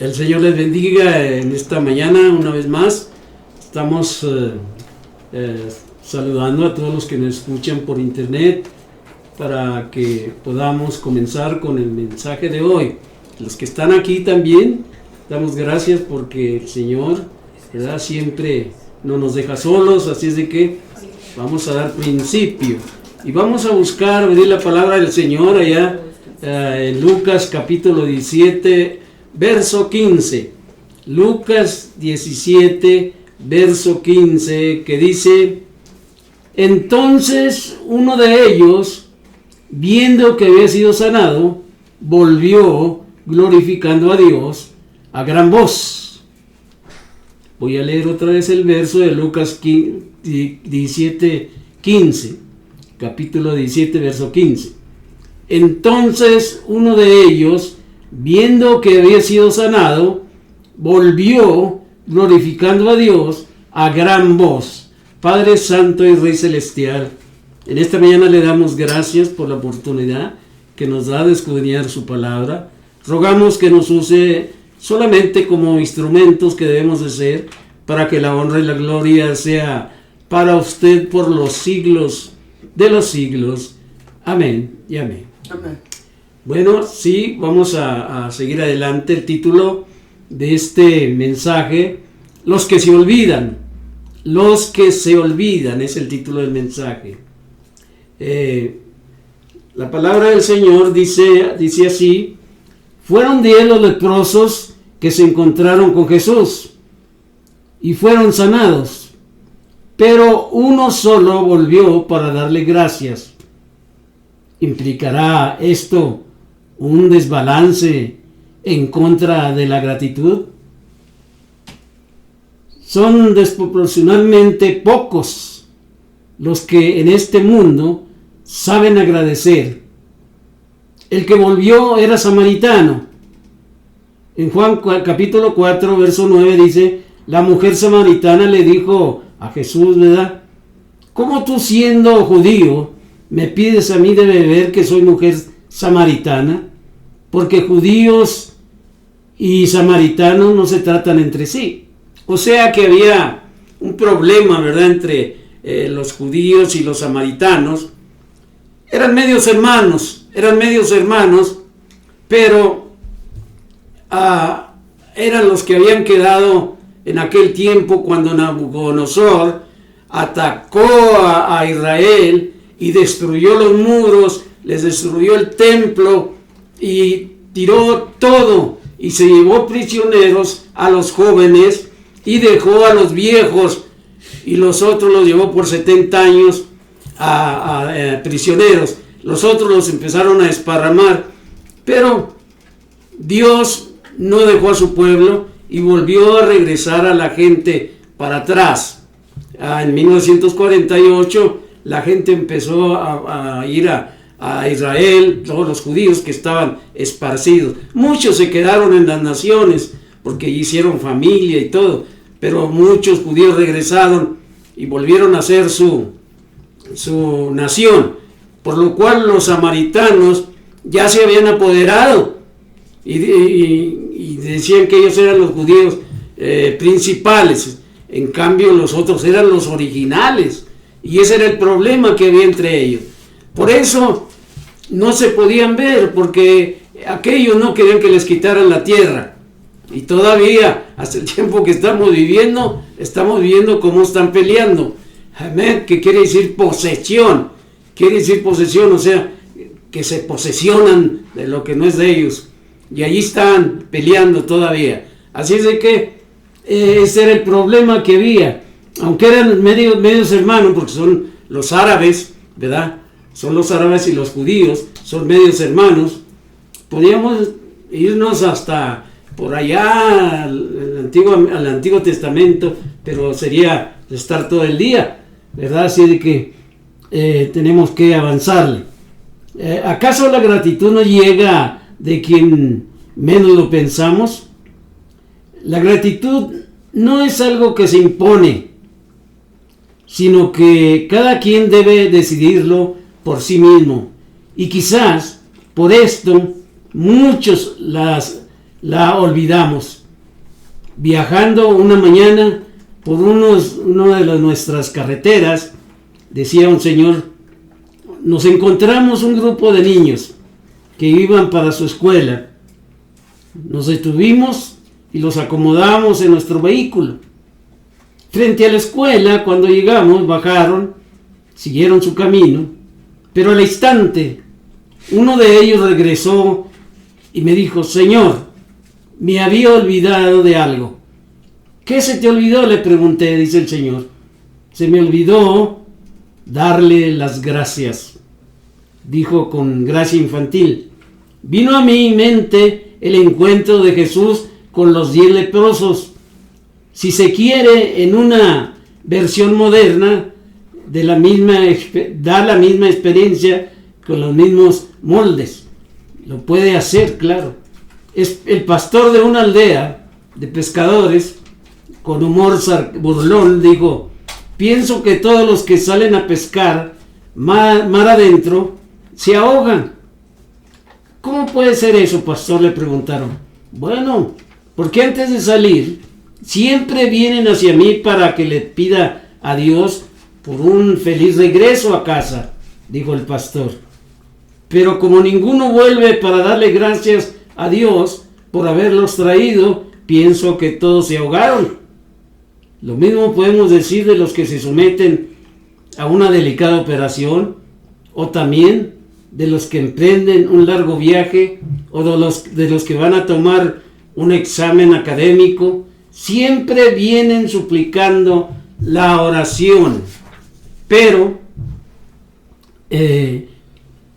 El Señor les bendiga en esta mañana una vez más. Estamos saludando a todos los que nos escuchan por internet para que podamos comenzar con el mensaje de hoy. Los que están aquí también, damos gracias porque el Señor, ¿verdad?, siempre no nos deja solos, así es de que vamos a dar principio. Y vamos a buscar abrir la palabra del Señor allá en Lucas capítulo 17, verso 15. Lucas 17, verso 15, que dice: entonces uno de ellos, viendo que había sido sanado, volvió glorificando a Dios a gran voz. Voy a leer otra vez el verso de Lucas 17, 15. Capítulo 17, verso 15. Entonces uno de ellos, viendo que había sido sanado, volvió glorificando a Dios a gran voz. Padre Santo y Rey Celestial, en esta mañana le damos gracias por la oportunidad que nos da de escudriñar su palabra. Rogamos que nos use solamente como instrumentos que debemos de ser, para que la honra y la gloria sea para usted por los siglos de los siglos. Amén y amén. Amén. Bueno, sí, vamos a seguir adelante. El título de este mensaje: los que se olvidan. Los que se olvidan es el título del mensaje. La palabra del Señor dice así: fueron 10 los leprosos que se encontraron con Jesús y fueron sanados, pero uno solo volvió para darle gracias. ¿Implicará esto un desbalance en contra de la gratitud? Son desproporcionalmente pocos los que en este mundo saben agradecer. El que volvió era samaritano. En Juan capítulo 4, verso 9 dice: la mujer samaritana le dijo a Jesús, ¿verdad?, ¿cómo tú, siendo judío, me pides a mí de beber, que soy mujer samaritana? Porque judíos y samaritanos no se tratan entre sí. O sea que había un problema, ¿verdad?, entre los judíos y los samaritanos. Eran medios hermanos, pero eran los que habían quedado en aquel tiempo cuando Nabucodonosor atacó a Israel y destruyó los muros, les destruyó el templo y tiró todo, y se llevó prisioneros a los jóvenes y dejó a los viejos, y los otros los llevó por 70 años a prisioneros. Los otros los empezaron a desparramar, pero Dios no dejó a su pueblo y volvió a regresar a la gente para atrás. En 1948 la gente empezó a ir a Israel, todos los judíos que estaban esparcidos. Muchos se quedaron en las naciones porque hicieron familia y todo, pero muchos judíos regresaron y volvieron a ser su nación, por lo cual los samaritanos ya se habían apoderado y decían que ellos eran los judíos principales. En cambio los otros eran los originales, y ese era el problema que había entre ellos. Por eso no se podían ver, porque aquellos no querían que les quitaran la tierra. Y todavía, hasta el tiempo que estamos viviendo cómo están peleando. Amén, que quiere decir posesión. O sea, que se posesionan de lo que no es de ellos. Y allí están peleando todavía. Así es de que ese era el problema que había. Aunque eran medios hermanos, porque son los árabes, ¿verdad? Son los árabes y los judíos, son medios hermanos. Podíamos irnos hasta por allá al Antiguo Testamento, pero sería estar todo el día, ¿verdad? Así de que tenemos que avanzarle. ¿Acaso la gratitud no llega de quien menos lo pensamos? La gratitud no es algo que se impone, sino que cada quien debe decidirlo por sí mismo. Y quizás por esto muchos las la olvidamos. Viajando una mañana por una de nuestras carreteras, decía un señor, nos encontramos un grupo de niños que iban para su escuela. Nos detuvimos y los acomodamos en nuestro vehículo. Frente a la escuela, cuando llegamos, bajaron, siguieron su camino, pero al instante, uno de ellos regresó y me dijo, Señor, me había olvidado de algo. ¿Qué se te olvidó?, le pregunté, dice el Señor. Se me olvidó darle las gracias, dijo con gracia infantil. Vino a mi mente el encuentro de Jesús con los 10 leprosos. Si se quiere, en una versión moderna, da la misma experiencia con los mismos moldes. Lo puede hacer, claro. Es el pastor de una aldea de pescadores, con humor burlón, dijo, pienso que todos los que salen a pescar mar adentro se ahogan. ¿Cómo puede ser eso, pastor?, le preguntaron. Bueno, porque antes de salir siempre vienen hacia mí para que le pida a Dios por un feliz regreso a casa, dijo el pastor. Pero como ninguno vuelve para darle gracias a Dios por haberlos traído, pienso que todos se ahogaron. Lo mismo podemos decir de los que se someten a una delicada operación, o también de los que emprenden un largo viaje, o de los que van a tomar un examen académico. Siempre vienen suplicando la oración, pero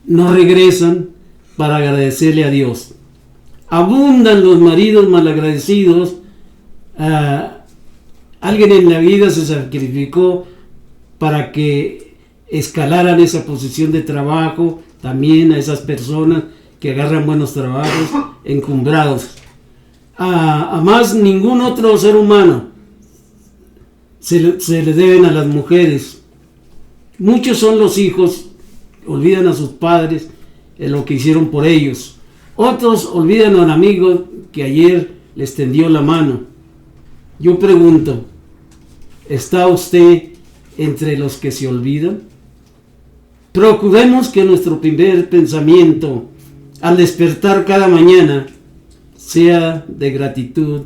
no regresan para agradecerle a Dios. Abundan los maridos malagradecidos. Alguien en la vida se sacrificó para que escalaran esa posición de trabajo, también a esas personas que agarran buenos trabajos encumbrados. A más ningún otro ser humano se le deben a las mujeres. Muchos son los hijos, olvidan a sus padres en lo que hicieron por ellos. Otros olvidan a un amigo que ayer les tendió la mano. Yo pregunto, ¿está usted entre los que se olvidan? Procuremos que nuestro primer pensamiento al despertar cada mañana sea de gratitud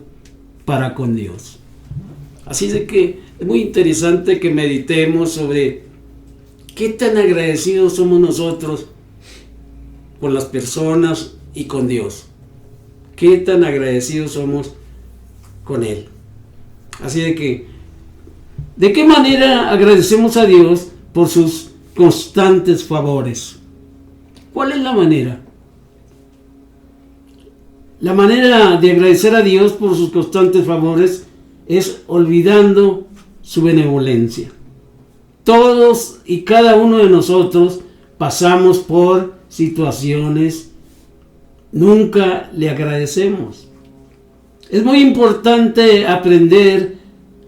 para con Dios. Así de que es muy interesante que meditemos sobre qué tan agradecidos somos nosotros con las personas y con Dios. Qué tan agradecidos somos con Él. Así de que, ¿de qué manera agradecemos a Dios por sus constantes favores? ¿Cuál es la manera? La manera de agradecer a Dios por sus constantes favores es olvidando su benevolencia. Todos y cada uno de nosotros pasamos por situaciones, nunca le agradecemos. Es muy importante aprender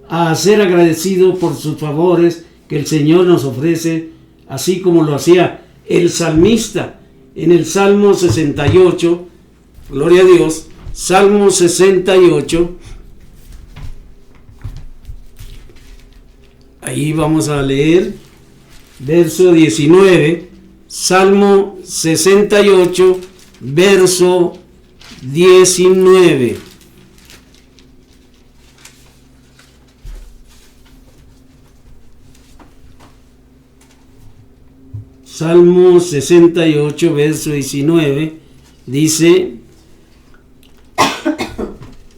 a ser agradecido por sus favores que el Señor nos ofrece, así como lo hacía el salmista en el Salmo 68. Gloria a Dios. Salmo 68. Ahí vamos a leer verso 19. Salmo 68, verso 19. Salmo 68, verso 19, dice,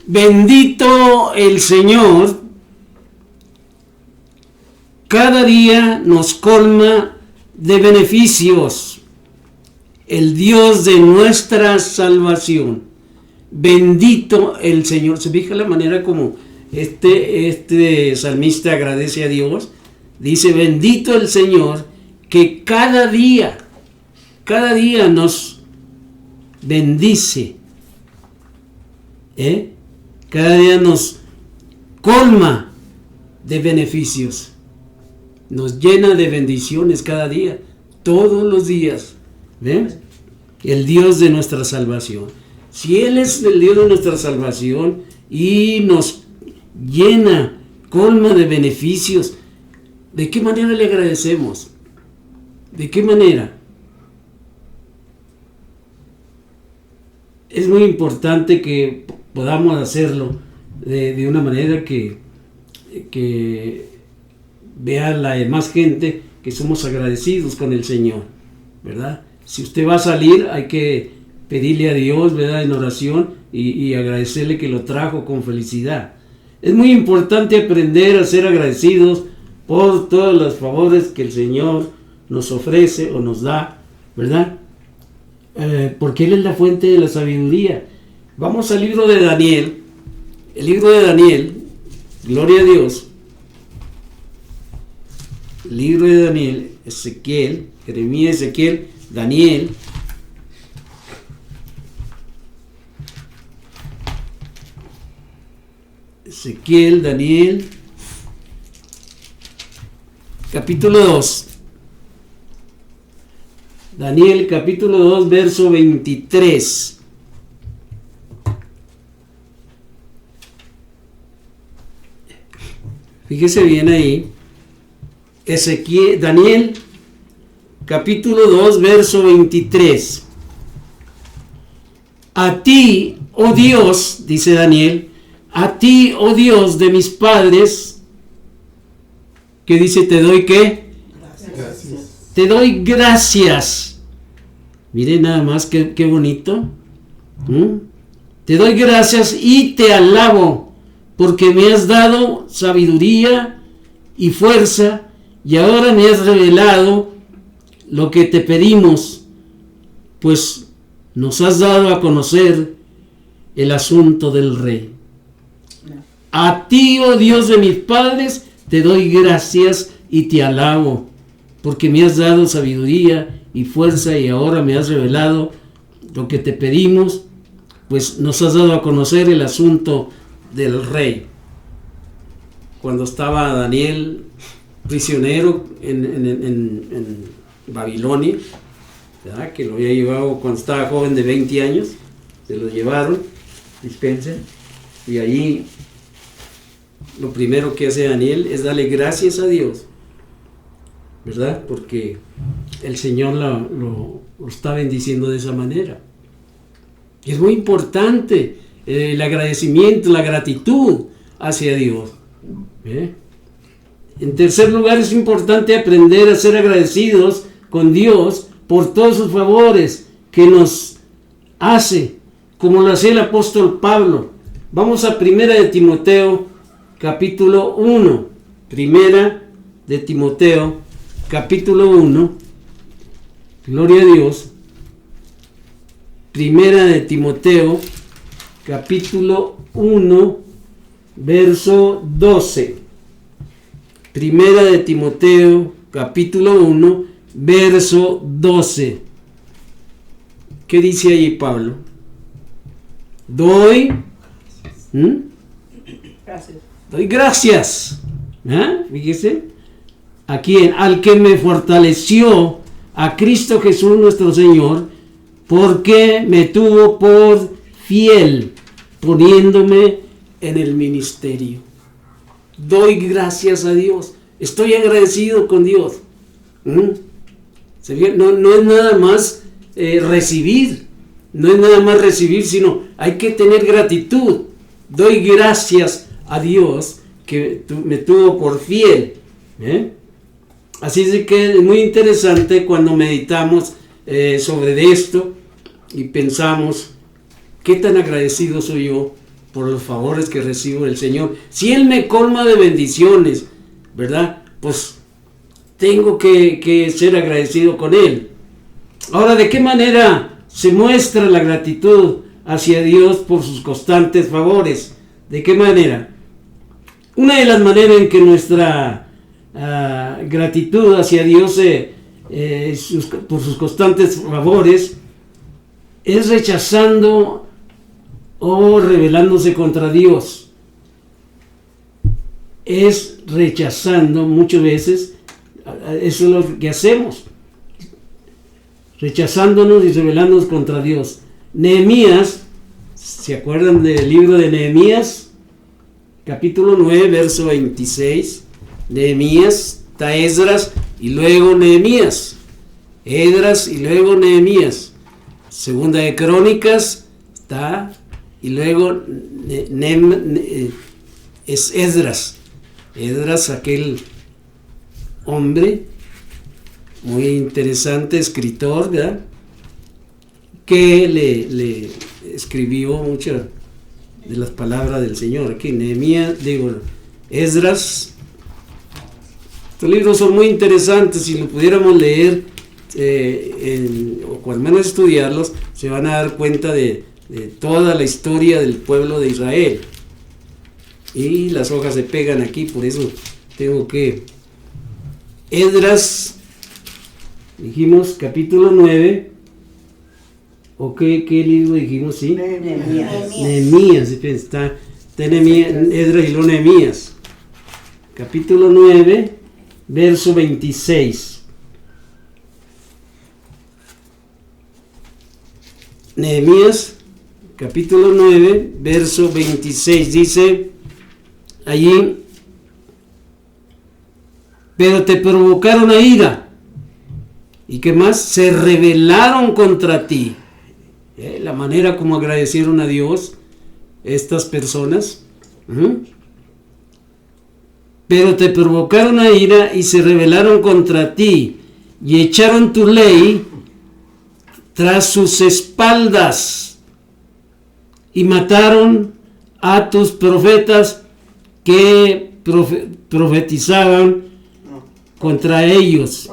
bendito el Señor, cada día nos colma de beneficios, el Dios de nuestra salvación. Bendito el Señor. ¿Se fija la manera como este salmista agradece a Dios? Dice, bendito el Señor, que cada día nos bendice, cada día nos colma de beneficios, nos llena de bendiciones cada día, todos los días. ¿Ven? El Dios de nuestra salvación. Si Él es el Dios de nuestra salvación y nos llena, colma de beneficios, ¿de qué manera le agradecemos? ¿De qué manera? Es muy importante que podamos hacerlo de una manera que vea la demás gente que somos agradecidos con el Señor, ¿verdad? Si usted va a salir, hay que pedirle a Dios, ¿verdad?, en oración y agradecerle que lo trajo con felicidad. Es muy importante aprender a ser agradecidos por todos los favores que el Señor nos ofrece o nos da, ¿verdad? Porque Él es la fuente de la sabiduría. Vamos al libro de Daniel. El libro de Daniel, gloria a Dios. El libro de Daniel, Ezequiel, Jeremías, Ezequiel, Daniel. Ezequiel, Daniel, capítulo 2. Daniel, capítulo 2, verso 23. Fíjese bien ahí. Ezequiel, Daniel, capítulo 2, verso 23. A ti, oh Dios, dice Daniel, a ti, oh Dios de mis padres, que dice, te doy ¿qué? Gracias. Te doy gracias. Miren nada más qué bonito. Te doy gracias y te alabo, porque me has dado sabiduría y fuerza, y ahora me has revelado lo que te pedimos, pues nos has dado a conocer el asunto del rey. A ti, oh Dios de mis padres, te doy gracias y te alabo, porque me has dado sabiduría y fuerza, y ahora me has revelado lo que te pedimos, pues nos has dado a conocer el asunto del rey. Cuando estaba Daniel prisionero en Babilonia, ¿verdad?, que lo había llevado cuando estaba joven de 20 años, se lo llevaron, dispensen, y allí lo primero que hace Daniel es darle gracias a Dios, ¿verdad?, porque el Señor lo está bendiciendo de esa manera. Y es muy importante el agradecimiento, la gratitud hacia Dios. En tercer lugar, es importante aprender a ser agradecidos con Dios por todos sus favores que nos hace, como lo hacía el apóstol Pablo. Vamos a Primera de Timoteo, capítulo 1. Primera de Timoteo, capítulo 1. Gloria a Dios. Primera de Timoteo, capítulo 1, verso 12. Primera de Timoteo, capítulo 1, verso 12. ¿Qué dice ahí Pablo? Doy gracias. Fíjese. ¿A quién? Al que me fortaleció, a Cristo Jesús nuestro Señor, porque me tuvo por fiel, poniéndome en el ministerio. Doy gracias a Dios. Estoy agradecido con Dios. No es nada más recibir. No es nada más recibir, sino hay que tener gratitud. Doy gracias a Dios que me tuvo por fiel. Así es que es muy interesante cuando meditamos sobre esto y pensamos, ¿qué tan agradecido soy yo por los favores que recibo del Señor? Si Él me colma de bendiciones, ¿verdad?, pues tengo que ser agradecido con Él. Ahora, ¿de qué manera se muestra la gratitud hacia Dios por sus constantes favores? ¿De qué manera? Una de las maneras en que nuestra gratitud hacia Dios por sus constantes favores es rechazando o rebelándose contra Dios. Es rechazando muchas veces, eso es lo que hacemos, rechazándonos y rebelándonos contra Dios. Nehemías, ¿Se acuerdan del libro de Nehemías? Capítulo 9, verso 26. Nehemías, está Esdras y luego Nehemías. Esdras y luego Nehemías. Segunda de Crónicas está y luego es Esdras. Esdras, aquel hombre muy interesante, escritor, ¿verdad?, que le escribió muchas de las palabras del Señor. Aquí Nehemías, Esdras. Estos libros son muy interesantes. Si lo pudiéramos leer o al menos estudiarlos, se van a dar cuenta de toda la historia del pueblo de Israel. Y las hojas se pegan aquí, por eso tengo que... Esdras, dijimos, capítulo 9. ¿O qué libro dijimos? ¿Sí? Nehemías. Está Nehemías, Esdras y luego Nehemías. Capítulo 9, verso 26. Nehemías, capítulo 9, verso 26, dice allí: pero te provocaron a ira, y qué más, se rebelaron contra ti. La manera como agradecieron a Dios estas personas. Pero te provocaron a ira y se rebelaron contra ti, y echaron tu ley tras sus espaldas, y mataron a tus profetas que profetizaban contra ellos,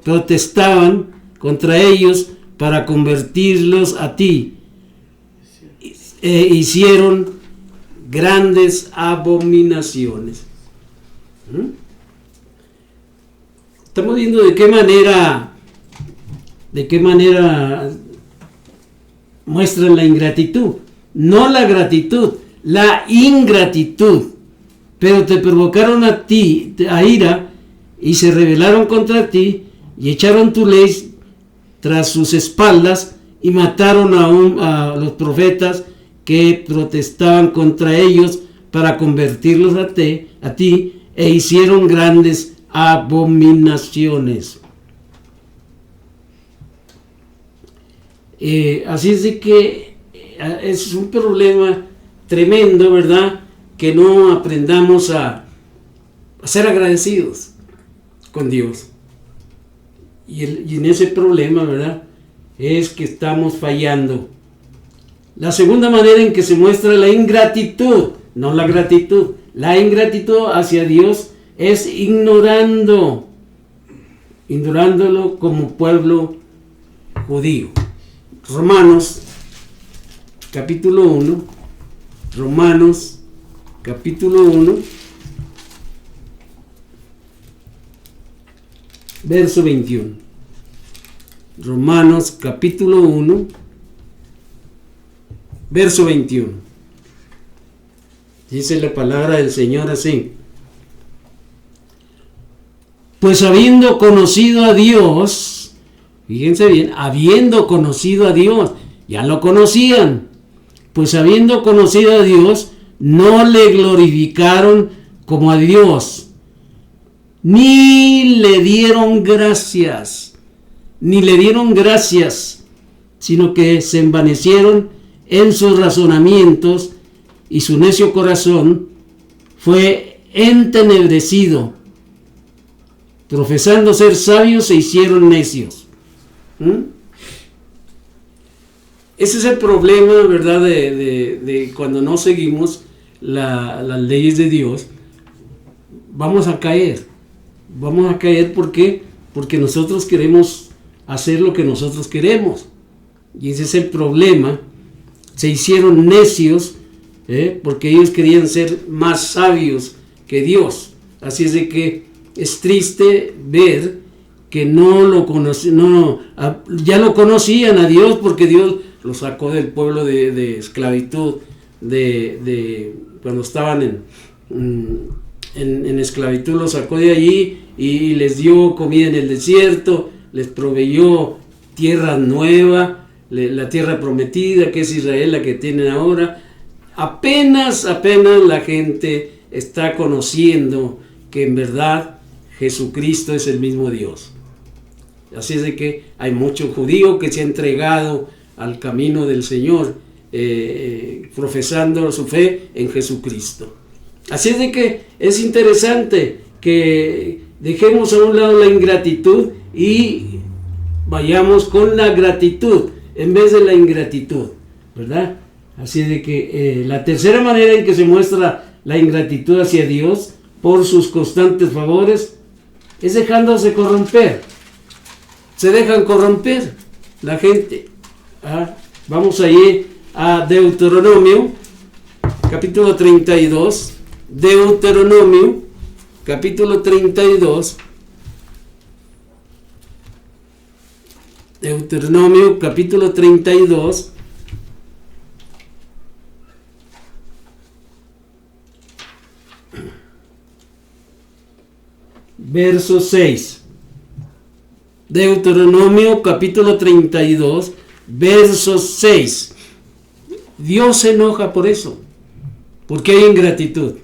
protestaban contra ellos para convertirlos a ti, hicieron grandes abominaciones. Estamos viendo de qué manera muestran la ingratitud, no la gratitud, la ingratitud. Pero te provocaron a ti a ira y se rebelaron contra ti y echaron tu ley tras sus espaldas y mataron a los profetas que protestaban contra ellos para convertirlos a ti, e hicieron grandes abominaciones. Así es de que es un problema tremendo, ¿verdad?, que no aprendamos a ser agradecidos con Dios. Y en ese problema, ¿verdad?, es que estamos fallando. La segunda manera en que se muestra la ingratitud, no la gratitud, la ingratitud hacia Dios, es ignorándolo como pueblo judío. Romanos capítulo 1, Romanos capítulo 1, verso 21. Romanos capítulo 1, verso 21. Dice la palabra del Señor así: pues habiendo conocido a Dios, fíjense bien, habiendo conocido a Dios, ya lo conocían, pues habiendo conocido a Dios, no le glorificaron como a Dios, ni le dieron gracias, sino que se envanecieron en sus razonamientos, y su necio corazón fue entenebrecido. Profesando ser sabios, se hicieron necios. Ese es el problema, ¿verdad?, de cuando no seguimos las leyes de Dios. Vamos a caer. ¿Por qué? Porque nosotros queremos hacer lo que nosotros queremos. Y ese es el problema. Se hicieron necios, porque ellos querían ser más sabios que Dios. Así es de que es triste ver que no lo conocían, ya lo conocían a Dios, porque Dios los sacó del pueblo de esclavitud, de cuando estaban en esclavitud, los sacó de allí y les dio comida en el desierto, les proveyó tierra nueva, la tierra prometida, que es Israel la que tienen ahora. Apenas la gente está conociendo que en verdad Jesucristo es el mismo Dios. Así es de que hay mucho judío que se ha entregado al camino del Señor, profesando su fe en Jesucristo. Así es de que es interesante que dejemos a un lado la ingratitud y vayamos con la gratitud en vez de la ingratitud, ¿verdad? Así es de que la tercera manera en que se muestra la ingratitud hacia Dios por sus constantes favores es dejándose corromper. Se dejan corromper la gente. Vamos allí a Deuteronomio, capítulo 32. Deuteronomio, capítulo 32. Deuteronomio, capítulo 32. Verso 6. Deuteronomio capítulo 32, verso 6. Dios se enoja por eso, porque hay ingratitud.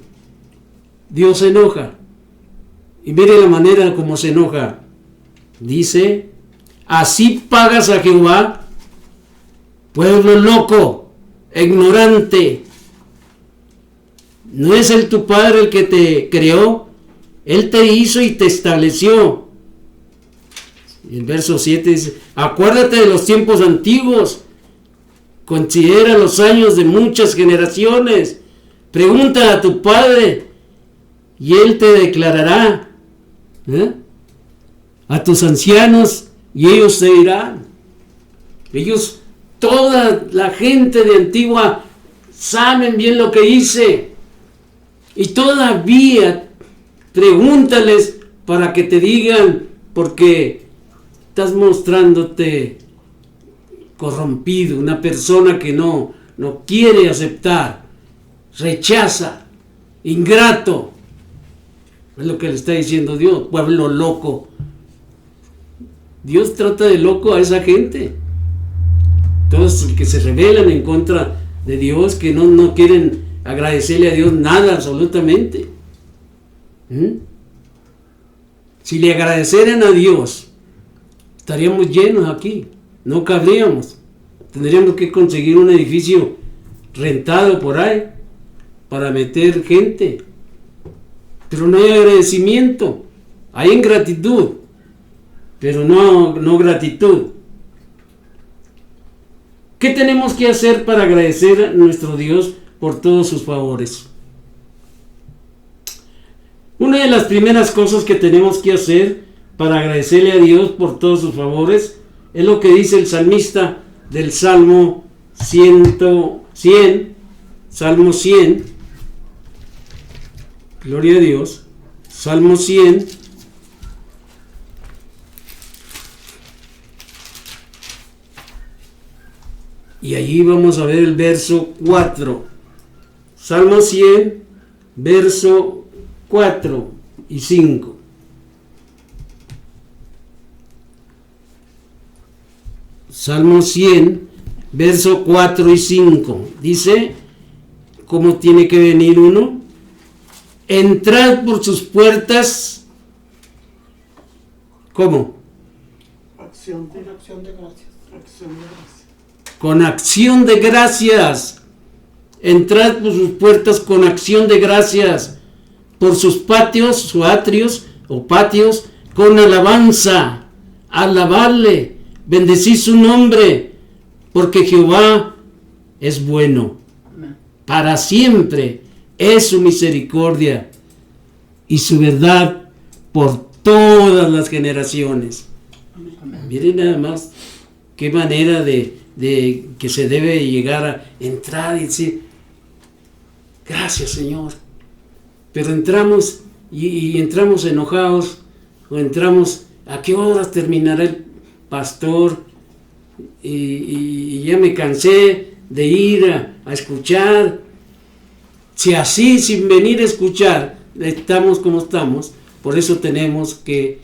Dios se enoja. Y mire la manera como se enoja. Dice: así pagas a Jehová, pueblo loco, ignorante. ¿No es Él tu Padre el que te creó? Él te hizo y te estableció. El verso 7 dice: acuérdate de los tiempos antiguos, considera los años de muchas generaciones, pregunta a tu padre y él te declarará, a tus ancianos y ellos te dirán. Ellos, toda la gente de antigua, saben bien lo que hice, y todavía pregúntales para que te digan, porque estás mostrándote corrompido, una persona que no quiere aceptar, rechaza, ingrato. Es lo que le está diciendo Dios, pueblo loco. Dios trata de loco a esa gente. Todos los que se rebelan en contra de Dios, que no quieren agradecerle a Dios nada absolutamente. Si le agradecieran a Dios, estaríamos llenos aquí, no cabríamos. Tendríamos que conseguir un edificio rentado por ahí para meter gente. Pero no hay agradecimiento, hay ingratitud, pero no gratitud. ¿Qué tenemos que hacer para agradecer a nuestro Dios por todos sus favores? Una de las primeras cosas que tenemos que hacer para agradecerle a Dios por todos sus favores es lo que dice el salmista del Salmo 100, Salmo 100, gloria a Dios, Salmo 100, y allí vamos a ver el verso 4, Salmo 100, verso 4 y 5. Salmo 100, verso 4 y 5. Dice, ¿cómo tiene que venir uno? Entrad por sus puertas. ¿Cómo? Acción de gracias. Con acción de gracias. Entrad por sus puertas con acción de gracias. Por sus patios, sus atrios o patios, con alabanza. Alabarle. Bendecid su nombre. Porque Jehová es bueno. Para siempre es su misericordia y su verdad por todas las generaciones. Miren nada más qué manera de que se debe llegar a entrar y decir, gracias Señor. Pero entramos y entramos enojados, o entramos, ¿a qué horas terminará el pastor? Y ya me cansé de ir a escuchar. Si así, sin venir a escuchar, estamos como estamos, por eso tenemos que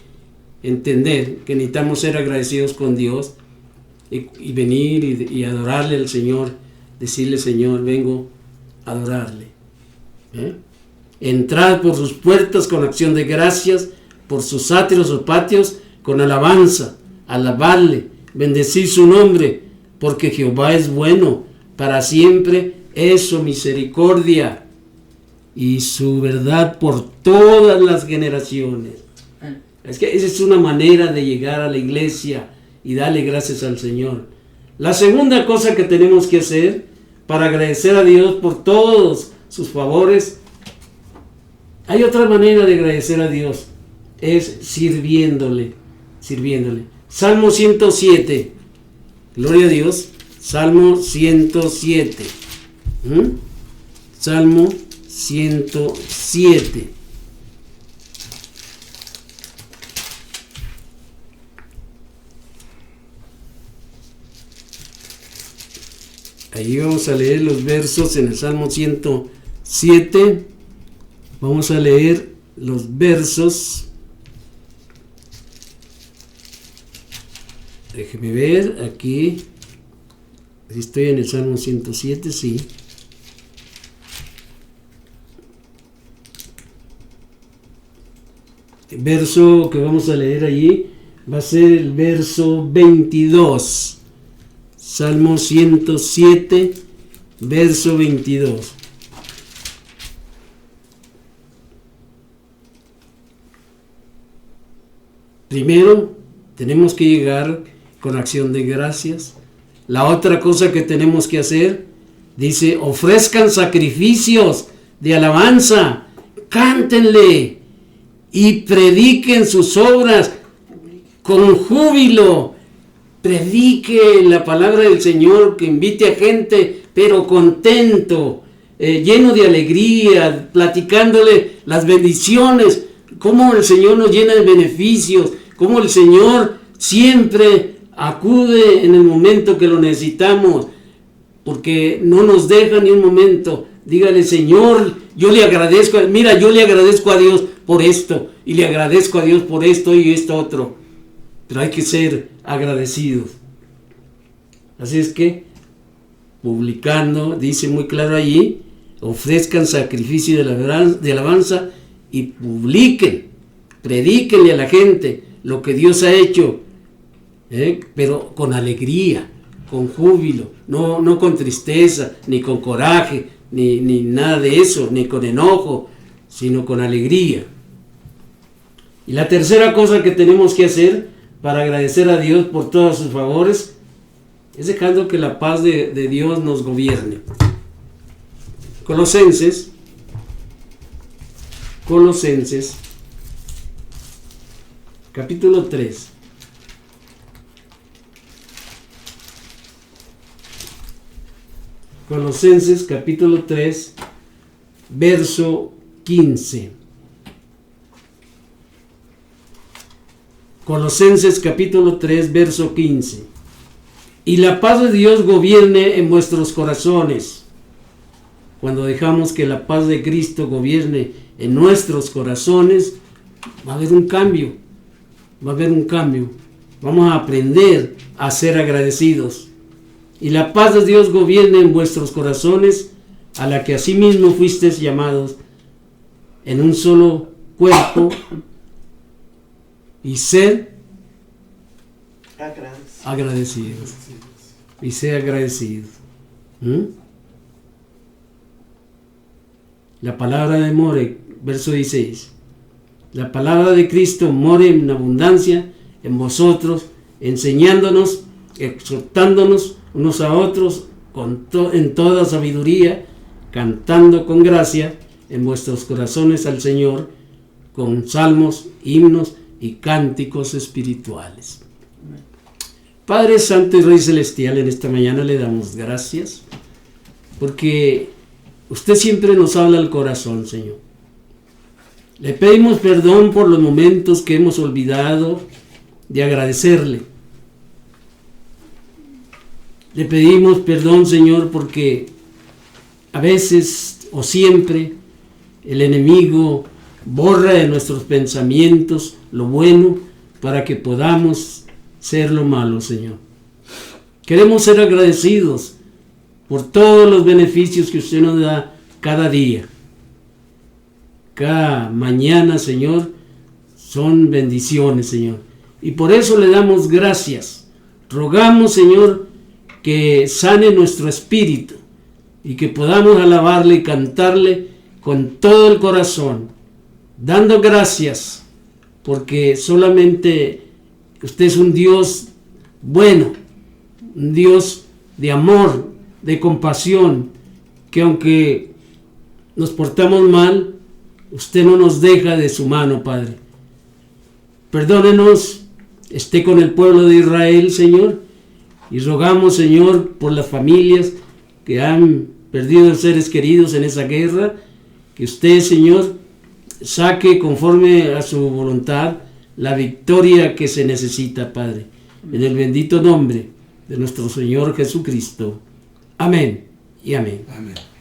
entender que necesitamos ser agradecidos con Dios. y venir y adorarle al Señor, decirle: Señor, vengo a adorarle. Entrad por sus puertas con acción de gracias, por sus átrios o patios con alabanza, alabadle, bendecid su nombre, porque Jehová es bueno, para siempre es su misericordia y su verdad por todas las generaciones. Es que esa es una manera de llegar a la iglesia y darle gracias al Señor. La segunda cosa que tenemos que hacer para agradecer a Dios por todos sus favores, hay otra manera de agradecer a Dios, es sirviéndole. Salmo 107, gloria a Dios. Salmo 107. Salmo 107. Ahí vamos a leer los versos en el Salmo 107. Vamos a leer los versos. Déjeme ver aquí. Si estoy en el Salmo 107, sí. El verso que vamos a leer allí va a ser el verso 22. Salmo 107, verso 22. Primero, tenemos que llegar con acción de gracias. La otra cosa que tenemos que hacer, dice: ofrezcan sacrificios de alabanza, cántenle y prediquen sus obras con júbilo. Predique la palabra del Señor, que invite a gente, pero contento, lleno de alegría, platicándole las bendiciones, cómo el Señor nos llena de beneficios, cómo el Señor siempre acude en el momento que lo necesitamos, porque no nos deja ni un momento. Dígale: Señor, yo le agradezco, mira, yo le agradezco a Dios por esto, y le agradezco a Dios por esto y esto otro. Pero hay que ser agradecidos. Así es que, publicando, dice muy claro allí: ofrezcan sacrificio de alabanza y publiquen, predíquenle a la gente lo que Dios ha hecho, pero con alegría, con júbilo, no con tristeza, ni con coraje, ni nada de eso, ni con enojo, sino con alegría. Y la tercera cosa que tenemos que hacer para agradecer a Dios por todos sus favores es dejando que la paz de Dios nos gobierne. Colosenses, capítulo 3. Colosenses, capítulo 3, verso 15. Colosenses capítulo 3, verso 15. Y la paz de Dios gobierne en vuestros corazones. Cuando dejamos que la paz de Cristo gobierne en nuestros corazones, va a haber un cambio. Vamos a aprender a ser agradecidos. Y la paz de Dios gobierne en vuestros corazones, a la que asimismo fuisteis llamados en un solo cuerpo, y ser agradecidos. Y ser agradecidos. La palabra de more, verso 16. La palabra de Cristo more en abundancia en vosotros, enseñándonos, exhortándonos unos a otros en toda sabiduría, cantando con gracia en vuestros corazones al Señor, con salmos, himnos y cánticos espirituales. Padre Santo y Rey Celestial, en esta mañana le damos gracias porque usted siempre nos habla al corazón, Señor. Le pedimos perdón por los momentos que hemos olvidado de agradecerle. Le pedimos perdón, Señor, porque a veces o siempre el enemigo borra de nuestros pensamientos lo bueno para que podamos ser lo malo, Señor. Queremos ser agradecidos por todos los beneficios que usted nos da cada día. Cada mañana, Señor, son bendiciones, Señor. Y por eso le damos gracias. Rogamos, Señor, que sane nuestro espíritu y que podamos alabarle y cantarle con todo el corazón, dando gracias, porque solamente usted es un Dios bueno, un Dios de amor, de compasión, que aunque nos portamos mal, usted no nos deja de su mano, Padre. Perdónenos, esté con el pueblo de Israel, Señor, y rogamos, Señor, por las familias que han perdido seres queridos en esa guerra, que usted, Señor, saque conforme a su voluntad la victoria que se necesita, Padre. En el bendito nombre de nuestro Señor Jesucristo. Amén y amén. Amén.